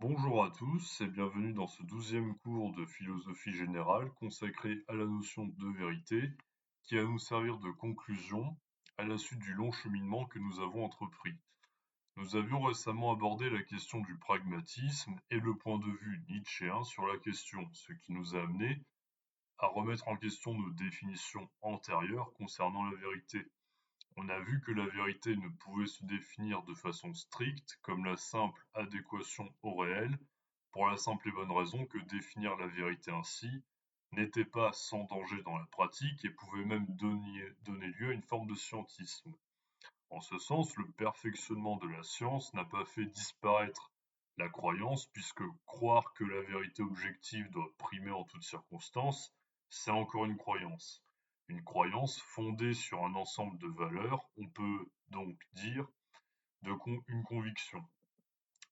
Bonjour à tous et bienvenue dans ce 12e cours de philosophie générale consacré à la notion de vérité qui va nous servir de conclusion à la suite du long cheminement que nous avons entrepris. Nous avions récemment abordé la question du pragmatisme et le point de vue nietzschéen sur la question, ce qui nous a amené à remettre en question nos définitions antérieures concernant la vérité. On a vu que la vérité ne pouvait se définir de façon stricte, comme la simple adéquation au réel, pour la simple et bonne raison que définir la vérité ainsi n'était pas sans danger dans la pratique et pouvait même donner lieu à une forme de scientisme. En ce sens, le perfectionnement de la science n'a pas fait disparaître la croyance, puisque croire que la vérité objective doit primer en toutes circonstances, c'est encore une croyance. Une croyance fondée sur un ensemble de valeurs, on peut donc dire une conviction.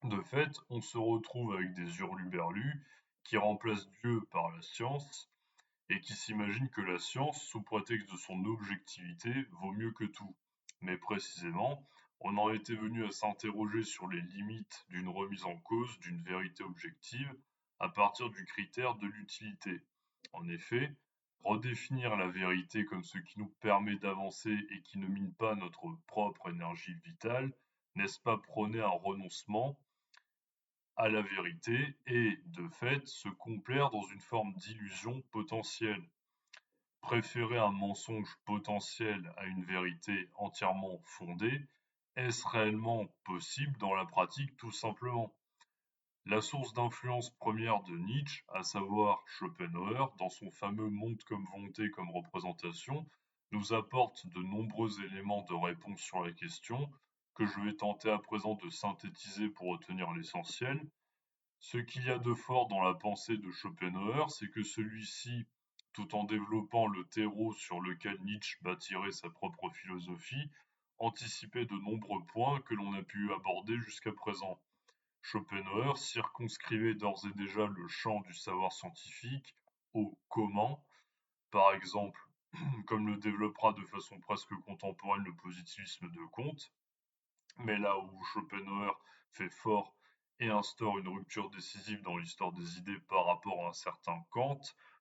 De fait, on se retrouve avec des hurluberlus qui remplacent Dieu par la science et qui s'imaginent que la science, sous prétexte de son objectivité, vaut mieux que tout. Mais précisément, on en était venu à s'interroger sur les limites d'une remise en cause d'une vérité objective à partir du critère de l'utilité. En effet, redéfinir la vérité comme ce qui nous permet d'avancer et qui ne mine pas notre propre énergie vitale, n'est-ce pas prôner un renoncement à la vérité et, de fait, se complaire dans une forme d'illusion potentielle? Préférer un mensonge potentiel à une vérité entièrement fondée, est-ce réellement possible dans la pratique tout simplement? La source d'influence première de Nietzsche, à savoir Schopenhauer, dans son fameux Monde comme volonté comme représentation, nous apporte de nombreux éléments de réponse sur la question, que je vais tenter à présent de synthétiser pour retenir l'essentiel. Ce qu'il y a de fort dans la pensée de Schopenhauer, c'est que celui-ci, tout en développant le terreau sur lequel Nietzsche bâtirait sa propre philosophie, anticipait de nombreux points que l'on a pu aborder jusqu'à présent. Schopenhauer circonscrivait d'ores et déjà le champ du savoir scientifique au comment, par exemple, comme le développera de façon presque contemporaine le positivisme de Comte, mais là où Schopenhauer fait fort et instaure une rupture décisive dans l'histoire des idées par rapport à un certain Kant,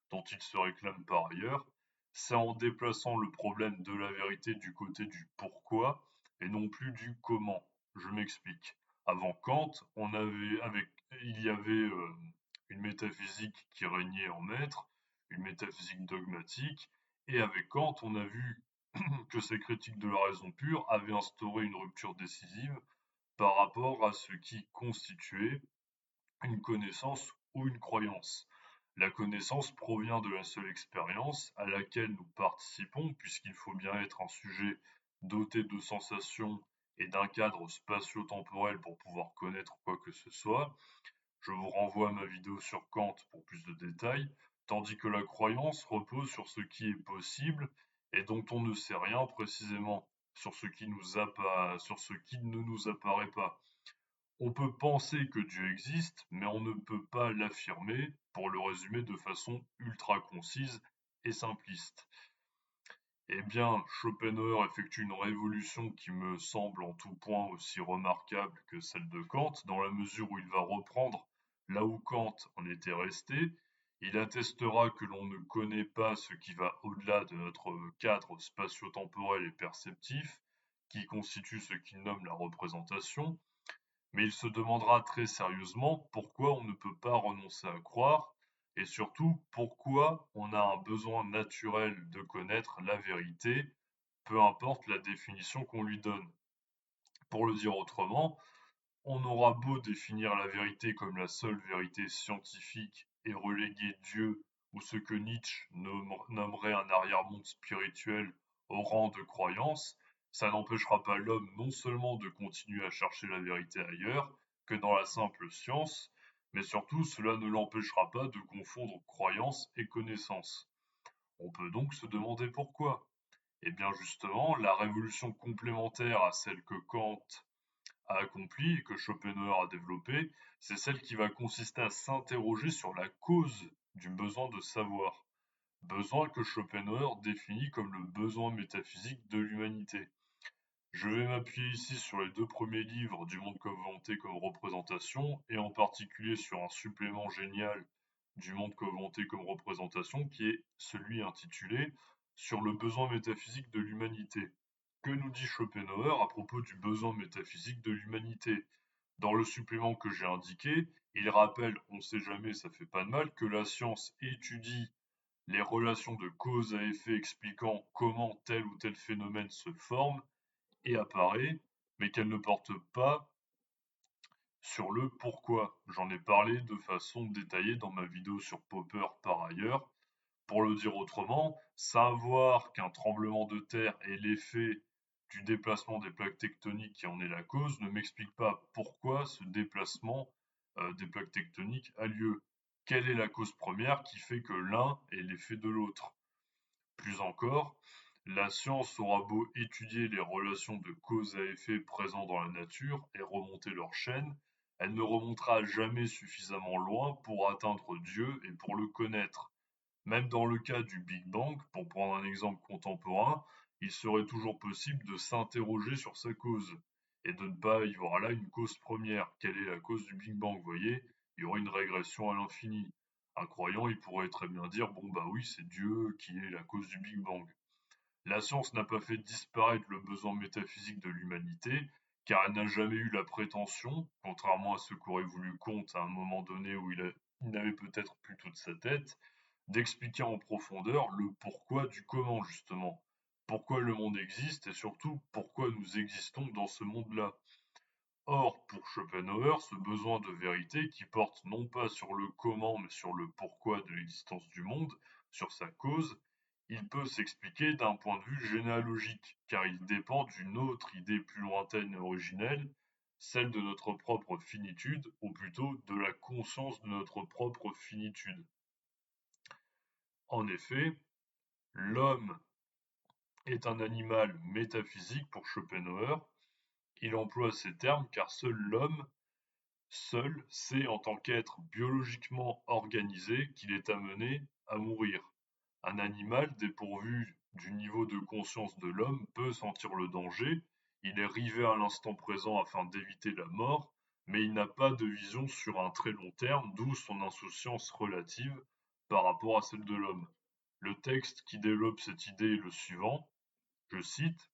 dont il se réclame par ailleurs, c'est en déplaçant le problème de la vérité du côté du pourquoi et non plus du comment. Je m'explique. Avant Kant, il y avait une métaphysique qui régnait en maître, une métaphysique dogmatique, et avec Kant, on a vu que ces critiques de la raison pure avaient instauré une rupture décisive par rapport à ce qui constituait une connaissance ou une croyance. La connaissance provient de la seule expérience à laquelle nous participons, puisqu'il faut bien être un sujet doté de sensations et d'un cadre spatio-temporel pour pouvoir connaître quoi que ce soit. Je vous renvoie à ma vidéo sur Kant pour plus de détails, tandis que la croyance repose sur ce qui est possible et dont on ne sait rien précisément, sur ce qui ne nous apparaît pas. On peut penser que Dieu existe, mais on ne peut pas l'affirmer, pour le résumer de façon ultra concise et simpliste. Eh bien, Schopenhauer effectue une révolution qui me semble en tout point aussi remarquable que celle de Kant, dans la mesure où il va reprendre là où Kant en était resté. Il attestera que l'on ne connaît pas ce qui va au-delà de notre cadre spatio-temporel et perceptif, qui constitue ce qu'il nomme la représentation, mais il se demandera très sérieusement pourquoi on ne peut pas renoncer à croire, et surtout pourquoi on a un besoin naturel de connaître la vérité, peu importe la définition qu'on lui donne. Pour le dire autrement, on aura beau définir la vérité comme la seule vérité scientifique et reléguer Dieu ou ce que Nietzsche nommerait un arrière-monde spirituel au rang de croyance, ça n'empêchera pas l'homme non seulement de continuer à chercher la vérité ailleurs que dans la simple science, mais surtout cela ne l'empêchera pas de confondre croyance et connaissance. On peut donc se demander pourquoi. Eh bien justement, la révolution complémentaire à celle que Kant a accompli et que Schopenhauer a développé, c'est celle qui va consister à s'interroger sur la cause du besoin de savoir. Besoin que Schopenhauer définit comme le besoin métaphysique de l'humanité. Je vais m'appuyer ici sur les deux premiers livres du monde comme volonté comme représentation, et en particulier sur un supplément génial du monde comme volonté comme représentation, qui est celui intitulé Sur le besoin métaphysique de l'humanité. Que nous dit Schopenhauer à propos du besoin métaphysique de l'humanité? Dans le supplément que j'ai indiqué, il rappelle, on ne sait jamais, ça fait pas de mal, que la science étudie les relations de cause à effet expliquant comment tel ou tel phénomène se forme et apparaît, mais qu'elle ne porte pas sur le pourquoi. J'en ai parlé de façon détaillée dans ma vidéo sur Popper par ailleurs. Pour le dire autrement, savoir qu'un tremblement de terre est l'effet du déplacement des plaques tectoniques qui en est la cause ne m'explique pas pourquoi ce déplacement des plaques tectoniques a lieu. Quelle est la cause première qui fait que l'un est l'effet de l'autre? Plus encore, la science aura beau étudier les relations de cause à effet présents dans la nature et remonter leur chaîne, elle ne remontera jamais suffisamment loin pour atteindre Dieu et pour le connaître. Même dans le cas du Big Bang, pour prendre un exemple contemporain, il serait toujours possible de s'interroger sur sa cause et de ne pas y voir là une cause première. Quelle est la cause du Big Bang? Vous voyez, il y aurait une régression à l'infini. Un croyant, il pourrait très bien dire, bon bah oui, c'est Dieu qui est la cause du Big Bang. La science n'a pas fait disparaître le besoin métaphysique de l'humanité, car elle n'a jamais eu la prétention, contrairement à ce qu'aurait voulu Kant à un moment donné où il n'avait peut-être plus toute sa tête, d'expliquer en profondeur le pourquoi du comment justement. Pourquoi le monde existe et surtout pourquoi nous existons dans ce monde-là. Or, pour Schopenhauer, ce besoin de vérité qui porte non pas sur le comment mais sur le pourquoi de l'existence du monde, sur sa cause, il peut s'expliquer d'un point de vue généalogique, car il dépend d'une autre idée plus lointaine et originelle, celle de notre propre finitude, ou plutôt de la conscience de notre propre finitude. En effet, l'homme est un animal métaphysique pour Schopenhauer. Il emploie ces termes car seul l'homme, seul, sait en tant qu'être biologiquement organisé qu'il est amené à mourir. Un animal dépourvu du niveau de conscience de l'homme peut sentir le danger, il est rivé à l'instant présent afin d'éviter la mort, mais il n'a pas de vision sur un très long terme, d'où son insouciance relative par rapport à celle de l'homme. Le texte qui développe cette idée est le suivant, je cite: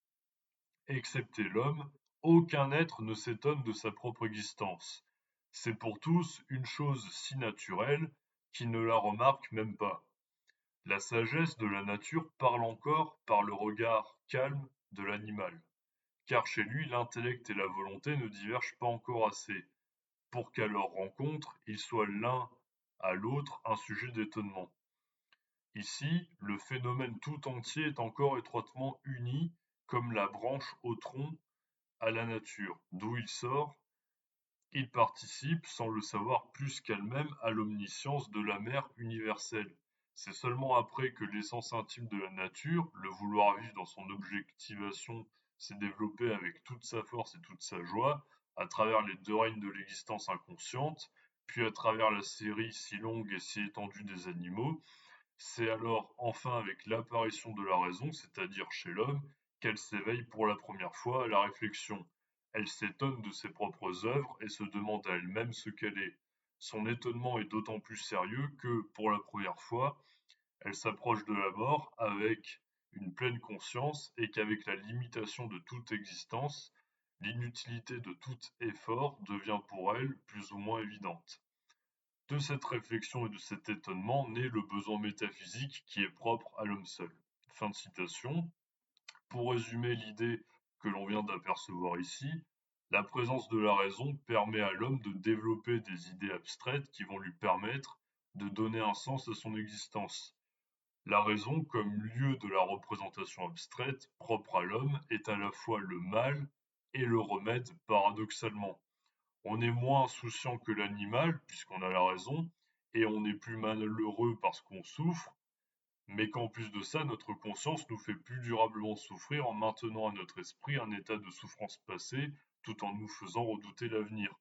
Excepté l'homme, aucun être ne s'étonne de sa propre existence. C'est pour tous une chose si naturelle qu'ils ne la remarquent même pas. La sagesse de la nature parle encore par le regard calme de l'animal, car chez lui l'intellect et la volonté ne divergent pas encore assez, pour qu'à leur rencontre ils soient l'un à l'autre un sujet d'étonnement. Ici, le phénomène tout entier est encore étroitement uni, comme la branche au tronc, à la nature, d'où il sort, il participe, sans le savoir plus qu'elle-même, à l'omniscience de la mère universelle. C'est seulement après que l'essence intime de la nature, le vouloir vivre dans son objectivation, s'est développé avec toute sa force et toute sa joie, à travers les deux règnes de l'existence inconsciente, puis à travers la série si longue et si étendue des animaux, c'est alors enfin avec l'apparition de la raison, c'est-à-dire chez l'homme, qu'elle s'éveille pour la première fois à la réflexion. Elle s'étonne de ses propres œuvres et se demande à elle-même ce qu'elle est. Son étonnement est d'autant plus sérieux que, pour la première fois, elle s'approche de la mort avec une pleine conscience et qu'avec la limitation de toute existence, l'inutilité de tout effort devient pour elle plus ou moins évidente. De cette réflexion et de cet étonnement naît le besoin métaphysique qui est propre à l'homme seul. Fin de citation. Pour résumer l'idée que l'on vient d'apercevoir ici, la présence de la raison permet à l'homme de développer des idées abstraites qui vont lui permettre de donner un sens à son existence. La raison, comme lieu de la représentation abstraite propre à l'homme, est à la fois le mal et le remède paradoxalement. On est moins insouciant que l'animal, puisqu'on a la raison, et on est plus malheureux parce qu'on souffre, mais qu'en plus de ça, notre conscience nous fait plus durablement souffrir en maintenant à notre esprit un état de souffrance passée, tout en nous faisant redouter l'avenir.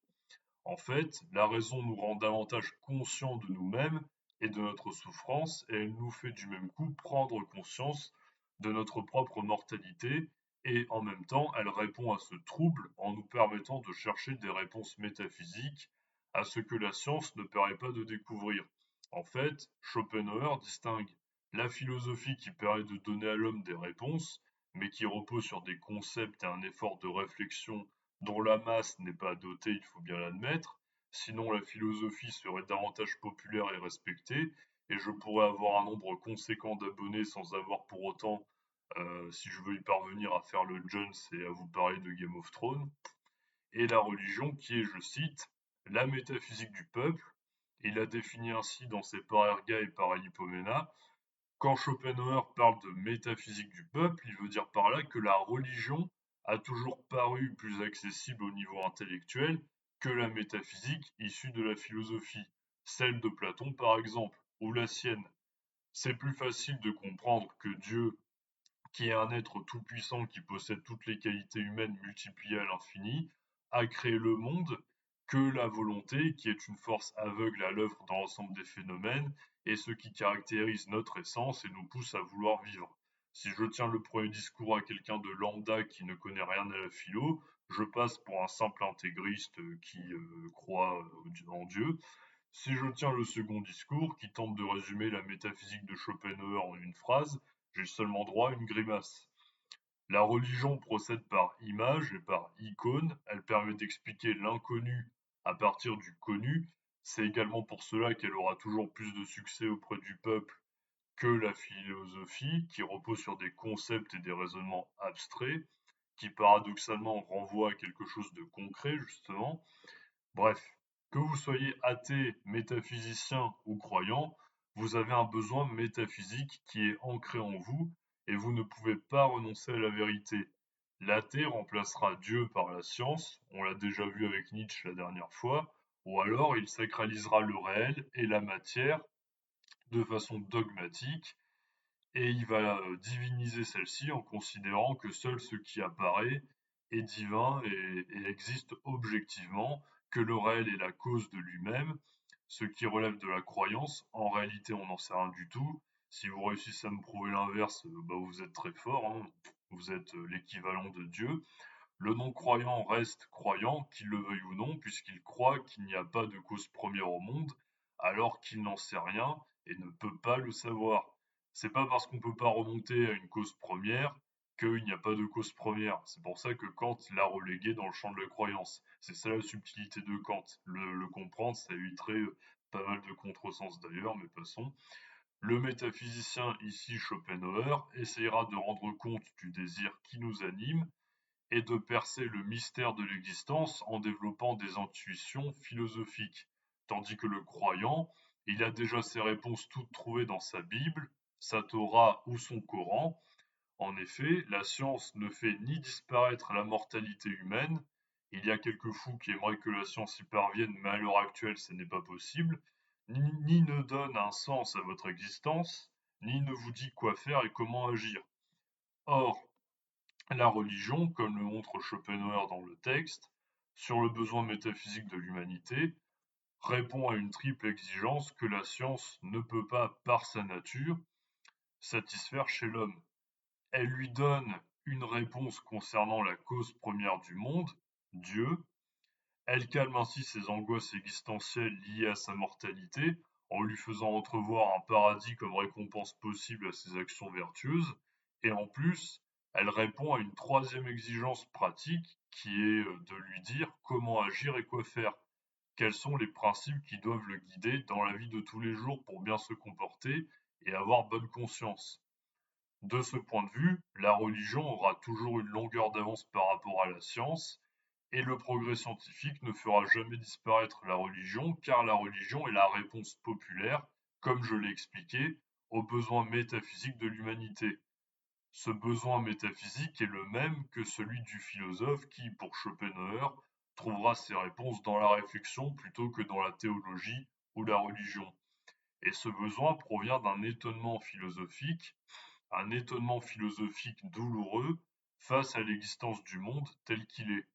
En fait, la raison nous rend davantage conscients de nous-mêmes et de notre souffrance, et elle nous fait du même coup prendre conscience de notre propre mortalité et en même temps, elle répond à ce trouble en nous permettant de chercher des réponses métaphysiques à ce que la science ne permet pas de découvrir. En fait, Schopenhauer distingue la philosophie qui permet de donner à l'homme des réponses, mais qui repose sur des concepts et un effort de réflexion dont la masse n'est pas dotée, il faut bien l'admettre, sinon la philosophie serait davantage populaire et respectée, et je pourrais avoir un nombre conséquent d'abonnés sans avoir pour autant, si je veux y parvenir, à faire le Jones et à vous parler de Game of Thrones, et la religion qui est, je cite, la métaphysique du peuple. Il a défini ainsi dans ses Parerga et Paralipomena. Quand Schopenhauer parle de métaphysique du peuple, il veut dire par là que la religion a toujours paru plus accessible au niveau intellectuel que la métaphysique issue de la philosophie, celle de Platon par exemple, ou la sienne. C'est plus facile de comprendre que Dieu, qui est un être tout-puissant qui possède toutes les qualités humaines multipliées à l'infini, a créé le monde, que la volonté, qui est une force aveugle à l'œuvre dans l'ensemble des phénomènes, est ce qui caractérise notre essence et nous pousse à vouloir vivre. Si je tiens le premier discours à quelqu'un de lambda qui ne connaît rien à la philo, je passe pour un simple intégriste qui croit en Dieu. Si je tiens le second discours, qui tente de résumer la métaphysique de Schopenhauer en une phrase, j'ai seulement droit à une grimace. La religion procède par image et par icône, elle permet d'expliquer l'inconnu à partir du connu. C'est également pour cela qu'elle aura toujours plus de succès auprès du peuple que la philosophie, qui repose sur des concepts et des raisonnements abstraits, qui paradoxalement renvoient à quelque chose de concret, justement. Bref, que vous soyez athée, métaphysicien ou croyant, vous avez un besoin métaphysique qui est ancré en vous et vous ne pouvez pas renoncer à la vérité. L'athée remplacera Dieu par la science, on l'a déjà vu avec Nietzsche la dernière fois, ou alors il sacralisera le réel et la matière de façon dogmatique et il va diviniser celle-ci en considérant que seul ce qui apparaît est divin et existe objectivement, que le réel est la cause de lui-même, ce qui relève de la croyance. En réalité, on n'en sait rien du tout. Si vous réussissez à me prouver l'inverse, bah, vous êtes très fort, hein. Vous êtes l'équivalent de Dieu. Le non-croyant reste croyant, qu'il le veuille ou non, puisqu'il croit qu'il n'y a pas de cause première au monde, alors qu'il n'en sait rien et ne peut pas le savoir. C'est pas parce qu'on peut pas remonter à une cause première qu'il n'y a pas de cause première. C'est pour ça que Kant l'a relégué dans le champ de la croyance. C'est ça la subtilité de Kant. Le comprendre, ça éviterait pas mal de contresens d'ailleurs, mais passons. Le métaphysicien, ici Schopenhauer, essayera de rendre compte du désir qui nous anime et de percer le mystère de l'existence en développant des intuitions philosophiques, tandis que le croyant, il a déjà ses réponses toutes trouvées dans sa Bible, sa Torah ou son Coran. En effet, la science ne fait ni disparaître la mortalité humaine, il y a quelques fous qui aimeraient que la science y parvienne, mais à l'heure actuelle, ce n'est pas possible, ni ne donne un sens à votre existence, ni ne vous dit quoi faire et comment agir. Or, la religion, comme le montre Schopenhauer dans le texte, sur le besoin métaphysique de l'humanité, répond à une triple exigence que la science ne peut pas, par sa nature, satisfaire chez l'homme. Elle lui donne une réponse concernant la cause première du monde, Dieu. Elle calme ainsi ses angoisses existentielles liées à sa mortalité, en lui faisant entrevoir un paradis comme récompense possible à ses actions vertueuses, et en plus, elle répond à une troisième exigence pratique qui est de lui dire comment agir et quoi faire. Quels sont les principes qui doivent le guider dans la vie de tous les jours pour bien se comporter et avoir bonne conscience. De ce point de vue, la religion aura toujours une longueur d'avance par rapport à la science, et le progrès scientifique ne fera jamais disparaître la religion, car la religion est la réponse populaire, comme je l'ai expliqué, aux besoins métaphysiques de l'humanité. Ce besoin métaphysique est le même que celui du philosophe qui, pour Schopenhauer, trouvera ses réponses dans la réflexion plutôt que dans la théologie ou la religion. Et ce besoin provient d'un étonnement philosophique douloureux face à l'existence du monde tel qu'il est.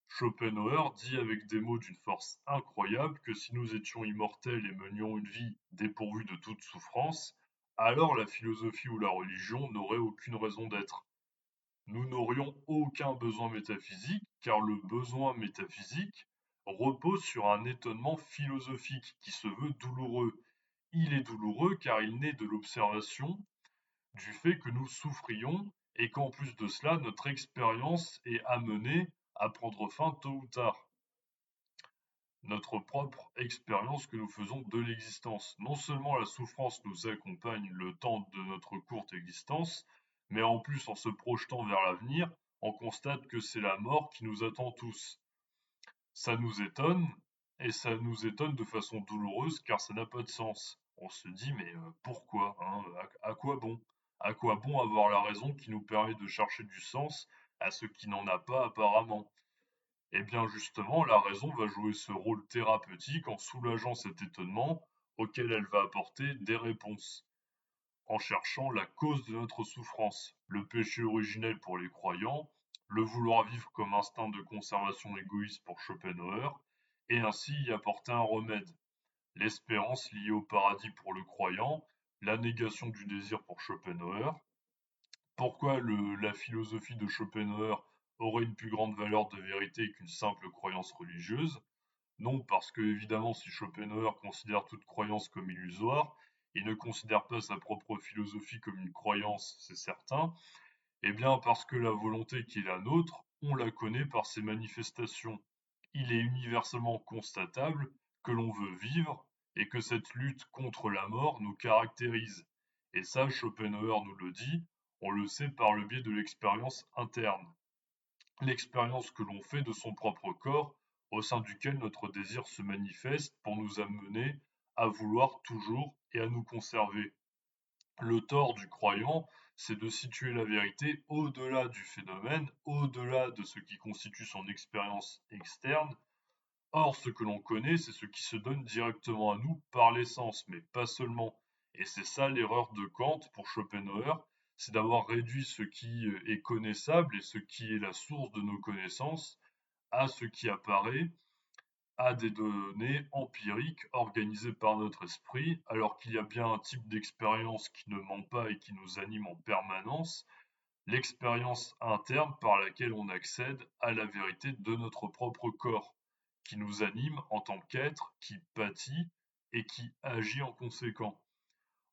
Schopenhauer dit avec des mots d'une force incroyable que si nous étions immortels et menions une vie dépourvue de toute souffrance, alors la philosophie ou la religion n'aurait aucune raison d'être. Nous n'aurions aucun besoin métaphysique, car le besoin métaphysique repose sur un étonnement philosophique qui se veut douloureux. Il est douloureux car il naît de l'observation du fait que nous souffrions et qu'en plus de cela, notre expérience est amenée à prendre fin tôt ou tard. Notre propre expérience que nous faisons de l'existence. Non seulement la souffrance nous accompagne le temps de notre courte existence, mais en plus en se projetant vers l'avenir, on constate que c'est la mort qui nous attend tous. Ça nous étonne, et ça nous étonne de façon douloureuse car ça n'a pas de sens. On se dit mais pourquoi hein, à quoi bon? À quoi bon avoir la raison qui nous permet de chercher du sens à ce qui n'en a pas apparemment? Eh bien justement, la raison va jouer ce rôle thérapeutique en soulageant cet étonnement auquel elle va apporter des réponses, en cherchant la cause de notre souffrance, le péché originel pour les croyants, le vouloir vivre comme instinct de conservation égoïste pour Schopenhauer, et ainsi y apporter un remède, l'espérance liée au paradis pour le croyant, la négation du désir pour Schopenhauer. Pourquoi la philosophie de Schopenhauer aurait une plus grande valeur de vérité qu'une simple croyance religieuse? Non, parce que évidemment, si Schopenhauer considère toute croyance comme illusoire, il ne considère pas sa propre philosophie comme une croyance, c'est certain. Eh bien, parce que la volonté qui est la nôtre, on la connaît par ses manifestations. Il est universellement constatable que l'on veut vivre et que cette lutte contre la mort nous caractérise. Et ça, Schopenhauer nous le dit, on le sait par le biais de l'expérience interne. L'expérience que l'on fait de son propre corps, au sein duquel notre désir se manifeste pour nous amener à vouloir toujours et à nous conserver. Le tort du croyant, c'est de situer la vérité au-delà du phénomène, au-delà de ce qui constitue son expérience externe. Or, ce que l'on connaît, c'est ce qui se donne directement à nous par l'essence, mais pas seulement. Et c'est ça l'erreur de Kant pour Schopenhauer, c'est d'avoir réduit ce qui est connaissable et ce qui est la source de nos connaissances à ce qui apparaît, à des données empiriques organisées par notre esprit, alors qu'il y a bien un type d'expérience qui ne ment pas et qui nous anime en permanence, l'expérience interne par laquelle on accède à la vérité de notre propre corps, qui nous anime en tant qu'être, qui pâtit et qui agit en conséquent.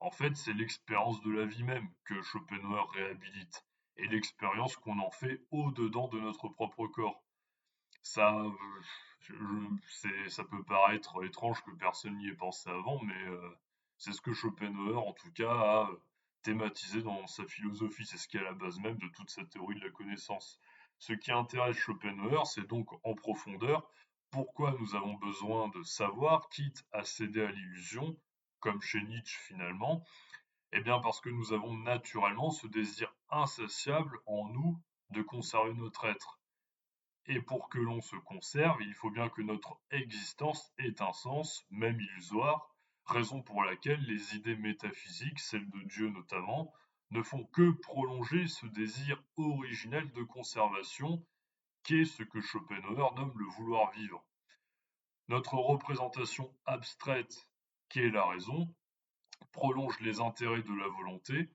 En fait, c'est l'expérience de la vie même que Schopenhauer réhabilite, et l'expérience qu'on en fait au-dedans de notre propre corps. Ça, ça peut paraître étrange que personne n'y ait pensé avant, mais c'est ce que Schopenhauer, en tout cas, a thématisé dans sa philosophie. C'est ce qui est à la base même de toute sa théorie de la connaissance. Ce qui intéresse Schopenhauer, c'est donc en profondeur pourquoi nous avons besoin de savoir, quitte à céder à l'illusion, comme chez Nietzsche finalement. Eh bien parce que nous avons naturellement ce désir insatiable en nous de conserver notre être. Et pour que l'on se conserve, il faut bien que notre existence ait un sens, même illusoire, raison pour laquelle les idées métaphysiques, celles de Dieu notamment, ne font que prolonger ce désir originel de conservation qu'est ce que Schopenhauer nomme le vouloir vivre. Notre représentation abstraite, qu'est la raison, prolonge les intérêts de la volonté.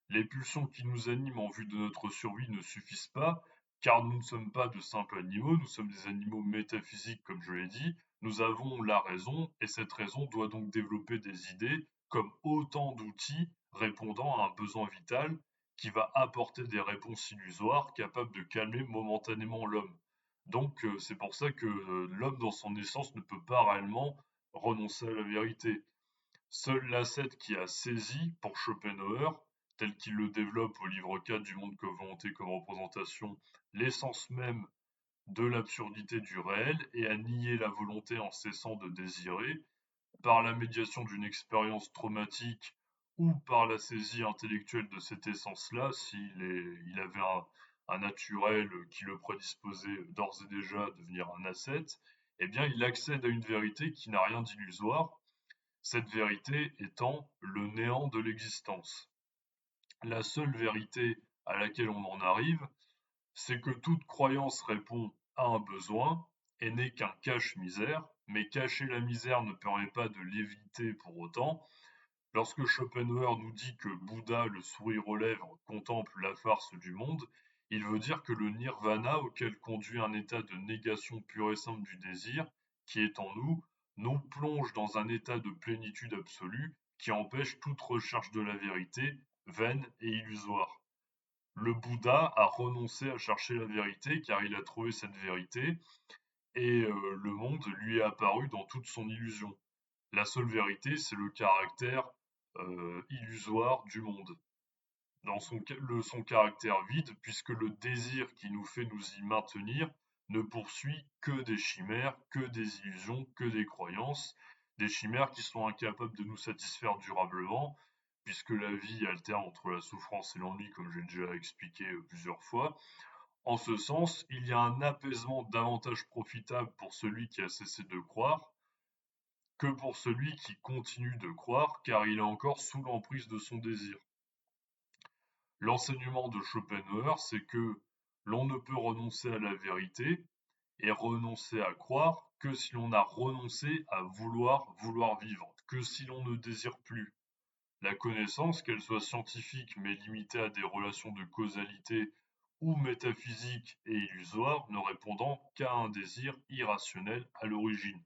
Les pulsions qui nous animent en vue de notre survie ne suffisent pas, car nous ne sommes pas de simples animaux, nous sommes des animaux métaphysiques comme je l'ai dit, nous avons la raison, et cette raison doit donc développer des idées comme autant d'outils répondant à un besoin vital qui va apporter des réponses illusoires capables de calmer momentanément l'homme. Donc c'est pour ça que l'homme dans son essence ne peut pas réellement renoncer à la vérité. Seul l'ascète qui a saisi, pour Schopenhauer, tel qu'il le développe au livre 4 du monde comme volonté comme représentation, l'essence même de l'absurdité du réel et a nié la volonté en cessant de désirer, par la médiation d'une expérience traumatique ou par la saisie intellectuelle de cette essence-là, il avait un naturel qui le prédisposait d'ores et déjà à devenir un ascète, eh bien il accède à une vérité qui n'a rien d'illusoire, cette vérité étant le néant de l'existence. La seule vérité à laquelle on en arrive, c'est que toute croyance répond à un besoin et n'est qu'un cache-misère, mais cacher la misère ne permet pas de l'éviter pour autant. Lorsque Schopenhauer nous dit que Bouddha, le sourire aux lèvres, contemple la farce du monde, Il veut dire que le nirvana auquel conduit un état de négation pure et simple du désir, qui est en nous, nous plonge dans un état de plénitude absolue qui empêche toute recherche de la vérité, vaine et illusoire. Le Bouddha a renoncé à chercher la vérité car il a trouvé cette vérité et le monde lui est apparu dans toute son illusion. La seule vérité, c'est le caractère illusoire du monde dans son caractère vide, puisque le désir qui nous fait nous y maintenir ne poursuit que des chimères, que des illusions, que des croyances, des chimères qui sont incapables de nous satisfaire durablement, puisque la vie alterne entre la souffrance et l'ennui, comme j'ai déjà expliqué plusieurs fois. En ce sens, il y a un apaisement davantage profitable pour celui qui a cessé de croire que pour celui qui continue de croire, car il est encore sous l'emprise de son désir. L'enseignement de Schopenhauer, c'est que l'on ne peut renoncer à la vérité et renoncer à croire que si l'on a renoncé à vouloir vivre, que si l'on ne désire plus. La connaissance, qu'elle soit scientifique mais limitée à des relations de causalité ou métaphysique et illusoire, ne répondant qu'à un désir irrationnel à l'origine.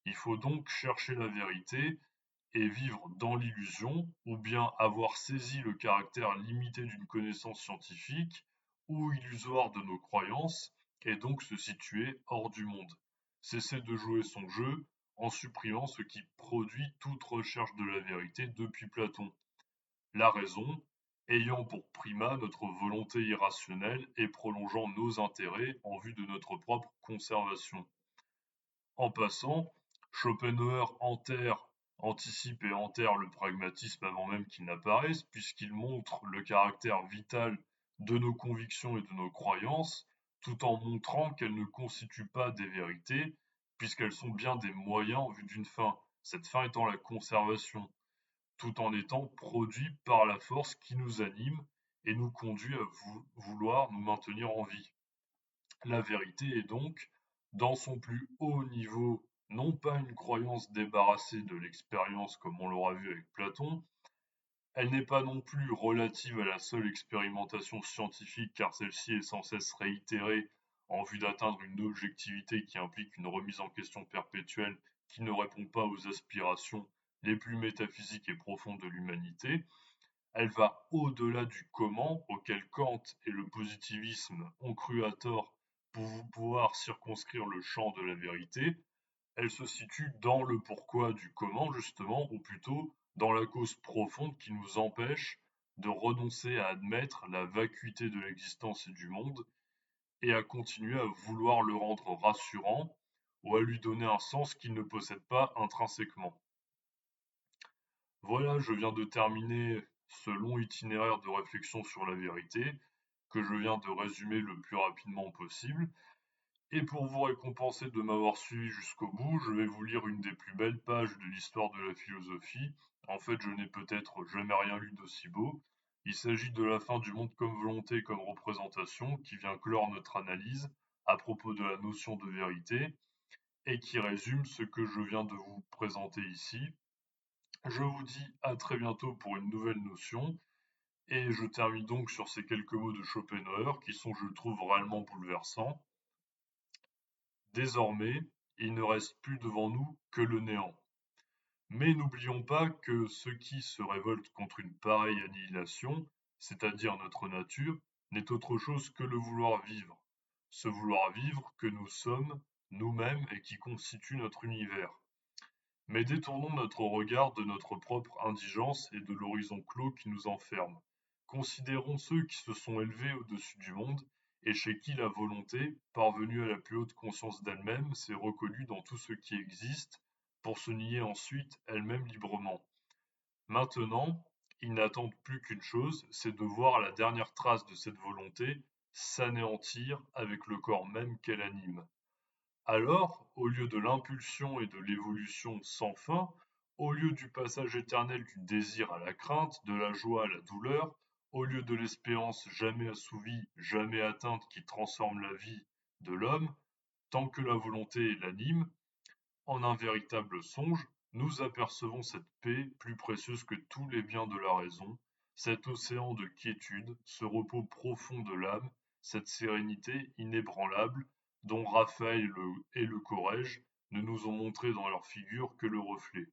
Il faut donc chercher la vérité et vivre dans l'illusion, ou bien avoir saisi le caractère limité d'une connaissance scientifique ou illusoire de nos croyances, et donc se situer hors du monde. Cesser de jouer son jeu en supprimant ce qui produit toute recherche de la vérité depuis Platon. La raison, ayant pour primat notre volonté irrationnelle et prolongeant nos intérêts en vue de notre propre conservation. En passant, Schopenhauer anticipe et enterre le pragmatisme avant même qu'il n'apparaisse, puisqu'il montre le caractère vital de nos convictions et de nos croyances, tout en montrant qu'elles ne constituent pas des vérités, puisqu'elles sont bien des moyens en vue d'une fin, cette fin étant la conservation, tout en étant produits par la force qui nous anime et nous conduit à vouloir nous maintenir en vie. La vérité est donc, dans son plus haut niveau, non pas une croyance débarrassée de l'expérience comme on l'aura vu avec Platon, elle n'est pas non plus relative à la seule expérimentation scientifique car celle-ci est sans cesse réitérée en vue d'atteindre une objectivité qui implique une remise en question perpétuelle qui ne répond pas aux aspirations les plus métaphysiques et profondes de l'humanité. Elle va au-delà du comment auquel Kant et le positivisme ont cru à tort pour pouvoir circonscrire le champ de la vérité. Elle se situe dans le pourquoi du comment justement, ou plutôt dans la cause profonde qui nous empêche de renoncer à admettre la vacuité de l'existence et du monde et à continuer à vouloir le rendre rassurant ou à lui donner un sens qu'il ne possède pas intrinsèquement. Voilà, je viens de terminer ce long itinéraire de réflexion sur la vérité, que je viens de résumer le plus rapidement possible. Et pour vous récompenser de m'avoir suivi jusqu'au bout, je vais vous lire une des plus belles pages de l'histoire de la philosophie. En fait, je n'ai peut-être jamais rien lu d'aussi beau. Il s'agit de La fin du monde comme volonté, comme représentation, qui vient clore notre analyse à propos de la notion de vérité et qui résume ce que je viens de vous présenter ici. Je vous dis à très bientôt pour une nouvelle notion, et je termine donc sur ces quelques mots de Schopenhauer qui sont, je trouve, réellement bouleversants. Désormais, il ne reste plus devant nous que le néant. Mais n'oublions pas que ce qui se révolte contre une pareille annihilation, c'est-à-dire notre nature, n'est autre chose que le vouloir vivre. Ce vouloir vivre que nous sommes nous-mêmes et qui constitue notre univers. Mais détournons notre regard de notre propre indigence et de l'horizon clos qui nous enferme. Considérons ceux qui se sont élevés au-dessus du monde et chez qui la volonté, parvenue à la plus haute conscience d'elle-même, s'est reconnue dans tout ce qui existe, pour se nier ensuite elle-même librement. Maintenant, ils n'attendent plus qu'une chose, c'est de voir la dernière trace de cette volonté s'anéantir avec le corps même qu'elle anime. Alors, au lieu de l'impulsion et de l'évolution sans fin, au lieu du passage éternel du désir à la crainte, de la joie à la douleur, au lieu de l'espérance jamais assouvie, jamais atteinte qui transforme la vie de l'homme, tant que la volonté l'anime, en un véritable songe, nous apercevons cette paix plus précieuse que tous les biens de la raison, cet océan de quiétude, ce repos profond de l'âme cette sérénité inébranlable dont Raphaël et le Corrège ne nous ont montré dans leur figure que le reflet.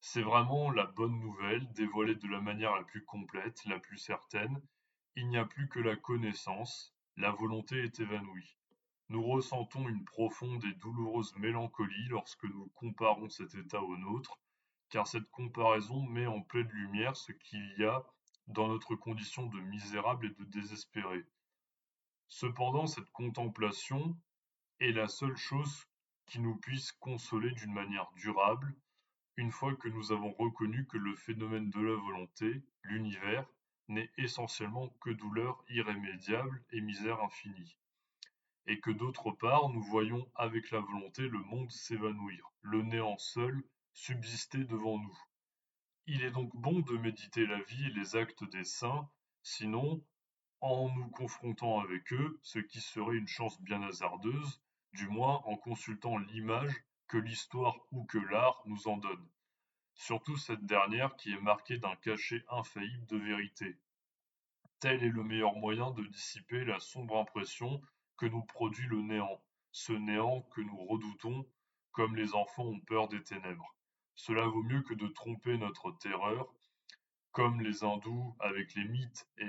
C'est vraiment la bonne nouvelle, dévoilée de la manière la plus complète, la plus certaine. Il n'y a plus que la connaissance, la volonté est évanouie. Nous ressentons une profonde et douloureuse mélancolie lorsque nous comparons cet état au nôtre, car cette comparaison met en pleine lumière ce qu'il y a dans notre condition de misérable et de désespéré. Cependant, cette contemplation est la seule chose qui nous puisse consoler d'une manière durable, une fois que nous avons reconnu que le phénomène de la volonté, l'univers, n'est essentiellement que douleur irrémédiable et misère infinie, et que d'autre part nous voyons avec la volonté le monde s'évanouir, le néant seul subsister devant nous. Il est donc bon de méditer la vie et les actes des saints, sinon, en nous confrontant avec eux, ce qui serait une chance bien hasardeuse, du moins en consultant l'image que l'histoire ou que l'art nous en donne, surtout cette dernière qui est marquée d'un cachet infaillible de vérité. Tel est le meilleur moyen de dissiper la sombre impression que nous produit le néant, ce néant que nous redoutons comme les enfants ont peur des ténèbres. Cela vaut mieux que de tromper notre terreur, comme les hindous avec les mythes et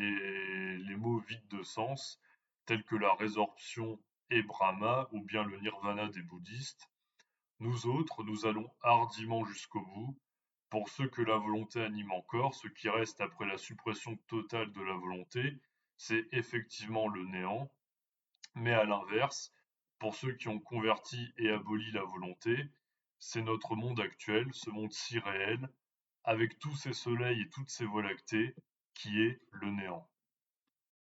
les mots vides de sens, tels que la résorption et Brahma ou bien le nirvana des bouddhistes. Nous autres, nous allons hardiment jusqu'au bout. Pour ceux que la volonté anime encore, ce qui reste après la suppression totale de la volonté, c'est effectivement le néant. Mais à l'inverse, pour ceux qui ont converti et aboli la volonté, c'est notre monde actuel, ce monde si réel, avec tous ses soleils et toutes ses voies lactées, qui est le néant.